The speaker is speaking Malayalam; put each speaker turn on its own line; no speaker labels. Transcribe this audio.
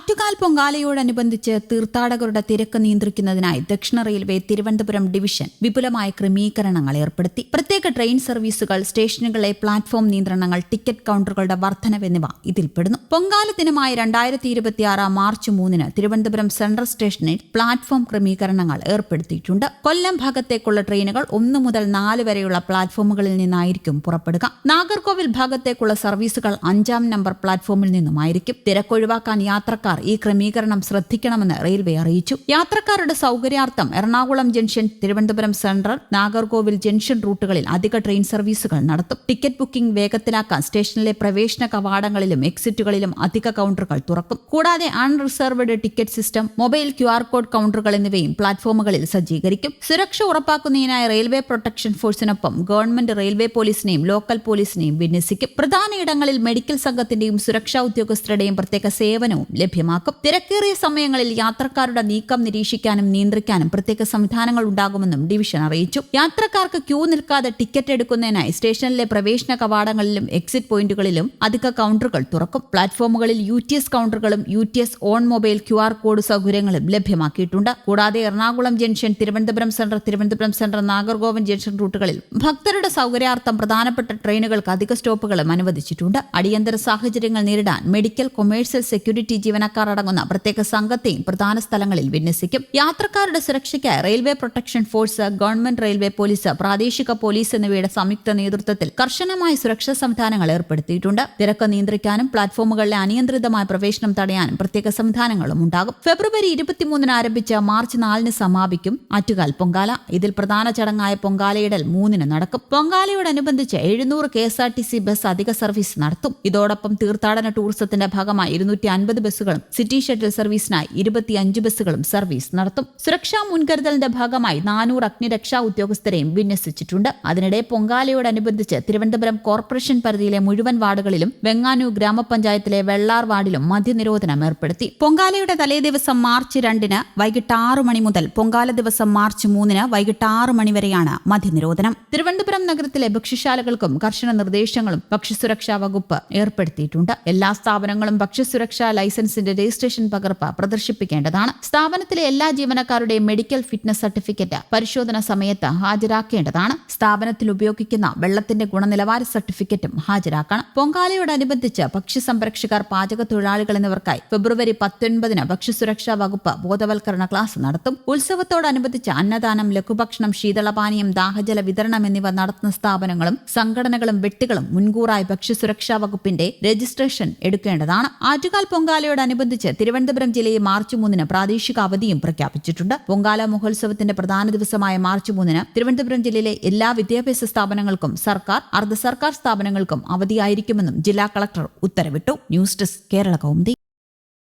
ആറ്റുകാൽ പൊങ്കാലയോടനുബന്ധിച്ച് തീർത്ഥാടകരുടെ തിരക്ക് നിയന്ത്രിക്കുന്നതിനായി ദക്ഷിണ റെയിൽവേ തിരുവനന്തപുരം ഡിവിഷൻ വിപുലമായ ക്രമീകരണങ്ങൾ ഏർപ്പെടുത്തി. പ്രത്യേക ട്രെയിൻ സർവീസുകൾ, സ്റ്റേഷനുകളിലെ പ്ലാറ്റ്ഫോം നിയന്ത്രണങ്ങൾ, ടിക്കറ്റ് കൌണ്ടറുകളുടെ വർധനവെന്നിവ ഇതിൽപ്പെടുന്നു. പൊങ്കാല ദിനമായ 2026 മാർച്ച് 3 തിരുവനന്തപുരം സെൻട്രൽ സ്റ്റേഷനിൽ പ്ലാറ്റ്ഫോം ക്രമീകരണങ്ങൾ ഏർപ്പെടുത്തിയിട്ടുണ്ട്. കൊല്ലം ഭാഗത്തേക്കുള്ള ട്രെയിനുകൾ 1 മുതൽ 4 വരെയുള്ള പ്ലാറ്റ്ഫോമുകളിൽ നിന്നായിരിക്കും പുറപ്പെടുക. നാഗർകോവിൽ ഭാഗത്തേക്കുള്ള സർവീസുകൾ 5-ാം നമ്പർ പ്ലാറ്റ്ഫോമിൽ നിന്നുമായിരിക്കും. തിരക്കൊഴിവാക്കാൻ യാത്രക്കാർ ഈ ക്രമീകരണം ശ്രദ്ധിക്കണമെന്ന് റെയിൽവേ അറിയിച്ചു. യാത്രക്കാരുടെ സൗകര്യാർത്ഥം Ernakulam junction, Thiruvananthapuram central, Nagercoil junction റൂട്ടുകളിൽ അധിക ട്രെയിൻ സർവീസുകൾ നടത്തും. ടിക്കറ്റ് ബുക്കിംഗ് വേഗത്തിലാക്കാൻ സ്റ്റേഷനിലെ പ്രവേശന കവാടങ്ങളിലും എക്സിറ്റുകളിലും അധിക കൌണ്ടറുകൾ തുറക്കും. കൂടാതെ unreserved ticket system, mobile QR code കൌണ്ടറുകൾ എന്നിവയും പ്ലാറ്റ്ഫോമുകളിൽ സജ്ജീകരിക്കും. സുരക്ഷ ഉറപ്പാക്കുന്നതിനായി റെയിൽവേ പ്രൊട്ടക്ഷൻ ഫോഴ്സിനൊപ്പം ഗവൺമെന്റ് റെയിൽവേ പോലീസിനെയും ലോക്കൽ പോലീസിനെയും വിന്യസിക്കും. പ്രധാന ഇടങ്ങളിൽ മെഡിക്കൽ സംഘത്തിന്റെയും സുരക്ഷാ ഉദ്യോഗസ്ഥരുടെയും പ്രത്യേക സേവനവും ലഭ്യമാക്കും. തിരക്കേറിയ സമയങ്ങളിൽ യാത്രക്കാരുടെ നീക്കം നിരീക്ഷിക്കാനും നിയന്ത്രിക്കാനും പ്രത്യേക സംവിധാനങ്ങൾ ഉണ്ടാകുമെന്നും ഡിവിഷൻ അറിയിച്ചു. യാത്രക്കാർക്ക് ക്യൂ നിൽക്കാതെ ടിക്കറ്റ് എടുക്കുന്നതിനായി സ്റ്റേഷനിലെ പ്രവേശന കവാടങ്ങളിലും എക്സിറ്റ് പോയിന്റുകളിലും അധിക കൌണ്ടറുകൾ തുറക്കും. പ്ലാറ്റ്ഫോമുകളിൽ UTS കൌണ്ടറുകളും UTS on mobile QR code സൗകര്യങ്ങളും ലഭ്യമാക്കിയിട്ടുണ്ട്. കൂടാതെ Ernakulam junction, Thiruvananthapuram central, Nagercoil junction റൂട്ടുകളിൽ ഭക്തരുടെ സൗകര്യാർത്ഥം പ്രധാനപ്പെട്ട ട്രെയിനുകൾക്ക് അധിക സ്റ്റോപ്പുകളും അനുവദിച്ചിട്ടുണ്ട്. അടിയന്തര സാഹചര്യങ്ങൾ നേരിടാൻ മെഡിക്കൽ, കൊമേഴ്സ്യൽ, സെക്യൂരിറ്റി ജീവനക്കാർ അടങ്ങുന്ന പ്രത്യേക സംഘത്തെയും പ്രധാന സ്ഥലങ്ങളിൽ വിന്യസിക്കും. യാത്രക്കാരുടെ സുരക്ഷയ്ക്കായി railway protection force, government railway police, പ്രാദേശിക പോലീസ് എന്നിവയുടെ സംയുക്ത നേതൃത്വത്തിൽ കർശനമായ സുരക്ഷാ സംവിധാനങ്ങൾ ഏർപ്പെടുത്തിയിട്ടുണ്ട്. തിരക്ക് നിയന്ത്രിക്കാനും പ്ലാറ്റ്ഫോമുകളിലെ അനിയന്ത്രിതമായ പ്രവേശനം തടയാനും പ്രത്യേക സംവിധാനങ്ങളും ഉണ്ടാകും. ഫെബ്രുവരി 23 ആരംഭിച്ച് മാർച്ച് 4 സമാപിക്കും ആറ്റുകാൽ പൊങ്കാല. ഇതിൽ പ്രധാന ചടങ്ങായ പൊങ്കാലയിടൽ 3 നടക്കും. പൊങ്കാലയോടനുബന്ധിച്ച് 700 KSRTC ബസ് അധിക സർവീസ് നടത്തും. ഇതോടൊപ്പം തീർത്ഥാടന ടൂറിസത്തിന്റെ ഭാഗമായി 250 ബസ്സുകളും സിറ്റി ഷട്ടിൽ സർവീസിനായി 25 ബസ്സുകളും സർവീസ് നടത്തും. സുരക്ഷാ മുൻകരുതലിന്റെ ഭാഗമായി 400 അഗ്നിരക്ഷാ ഉദ്യോഗസ്ഥരെയും വിന്യസിച്ചിട്ടുണ്ട്. അതിനിടെ പൊങ്കാലയോടനുബന്ധിച്ച് തിരുവനന്തപുരം കോർപ്പറേഷൻ പരിധിയിലെ മുഴുവൻ വാർഡുകളിലും വെങ്ങാനൂർ ഗ്രാമപഞ്ചായത്തിലെ വെള്ളാർ വാർഡിലും മദ്യനിരോധനം ഏർപ്പെടുത്തി. പൊങ്കാലയുടെ തലേദിവസം മാർച്ച് 2 വൈകിട്ട് 6 മണി മുതൽ പൊങ്കാല ദിവസം മാർച്ച് 3 വൈകിട്ട് 6 മണി വരെയാണ് മദ്യനിരോധനം. തിരുവനന്തപുരം നഗരത്തിലെ ഭക്ഷ്യശാലകൾക്കും കർശന നിർദ്ദേശങ്ങളും ഭക്ഷ്യസുരക്ഷാ വകുപ്പ് ഏർപ്പെടുത്തിയിട്ടുണ്ട്. എല്ലാ സ്ഥാപനങ്ങളും ഭക്ഷ്യസുരക്ഷാ ലൈസൻസിന്റെ രജിസ്ട്രേഷൻ പകർപ്പ് പ്രദർശിപ്പിക്കേണ്ടതാണ്. സ്ഥാപനത്തിലെ എല്ലാ ജീവനക്കാരുടെയും മെഡിക്കൽ ഫിറ്റ്നസ് സർട്ടിഫിക്കറ്റ് പരിശോധന സമയത്ത് ഹാജരാക്കേണ്ടതാണ്. സ്ഥാപനത്തിൽ ഉപയോഗിക്കുന്ന വെള്ളത്തിന്റെ ഗുണനിലവാര സർട്ടിഫിക്കറ്റും ഹാജരാക്കണം. പൊങ്കാലയോടനുബന്ധിച്ച് ഭക്ഷ്യസംരക്ഷകർ, പാചക തൊഴിലാളികൾ എന്നിവർക്കായി ഫെബ്രുവരി 19 ഭക്ഷ്യസുരക്ഷാ വകുപ്പ് ബോധവൽക്കരണ ക്ലാസ് നടത്തും. ഉത്സവത്തോടനുബന്ധിച്ച് അന്നദാനം, ലഘുഭക്ഷണം, ശീതളപാനീയം, ദാഹജല വിതരണം എന്നിവ നടത്തുന്ന സ്ഥാപനങ്ങളും സംഘടനകളും വ്യക്തികളും മുൻകൂറായി ഭക്ഷ്യസുരക്ഷാ വകുപ്പിന്റെ രജിസ്ട്രേഷൻ എടുക്കേണ്ടതാണ്. ആറ്റുകാൽ പൊങ്കാലയോടനുബന്ധിച്ച് തിരുവനന്തപുരം ജില്ലയിൽ മാർച്ച് 3 പ്രാദേശിക അവധിയും പ്രഖ്യാപിച്ചിട്ടുണ്ട്. പൊങ്കാല മഹോത്സവത്തിന്റെ പ്രധാന ദിവസമായ മാർച്ച് 3 തിരുവനന്തപുരം ജില്ലയിലെ എല്ലാ വിദ്യാഭ്യാസ സ്ഥാപനങ്ങൾക്കും സർക്കാർ, അർദ്ധ സർക്കാർ സ്ഥാപനങ്ങൾക്കും അവധിയായിരിക്കുമെന്നും ജില്ലാ കളക്ടർ ഉത്തരവിട്ടു. News desk, Kerala Kaumudi.